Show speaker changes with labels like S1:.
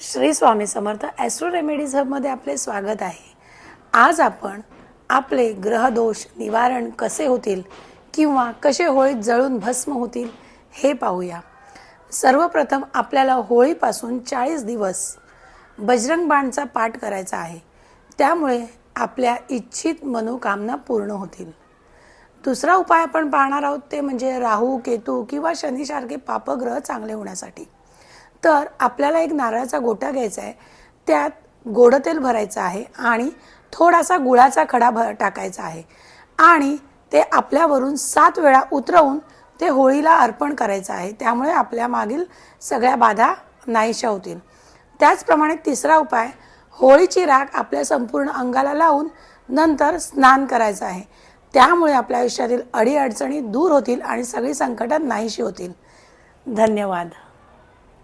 S1: Shri Swami Samarth Austro remedies हबमध्ये आपले स्वागत आहे। आज आपण आपले ग्रहदोष निवारण कसे होतील किंवा कसे होळीत जळून भस्म होतील हे पाहूया। सर्वप्रथम आपल्याला होळीपासून 40 दिवस बजरंग बाणचा पाठ करायचा आहे, त्यामुळे आपल्या इच्छित मनोकामना पूर्ण होतील। दुसरा उपाय आपण पाहणार आहोत ते म्हणजे राहू, केतू किंवा शनीसारखे पापग्रह चांगले होण्यासाठी। तर आपल्याला एक नारळाचा गोटा घ्यायचा आहे, त्यात गोड तेल भरायचं आहे आणि थोडासा गुळाचा खडा टाकायचा आहे आणि ते आपल्यावरून 7 वेळा उतरवून ते होळीला अर्पण करायचं आहे। त्यामुळे आपल्या मागील सगळ्या बाधा नाहीशा होतील। त्याचप्रमाणे तिसरा उपाय, होळीची राख आपल्या संपूर्ण अंगाला लावून नंतर स्नान करायचं आहे। त्यामुळे आपल्या आयुष्यातील अडीअडचणी दूर होतील आणि सगळी संकटे नाहीशी होतील। धन्यवाद।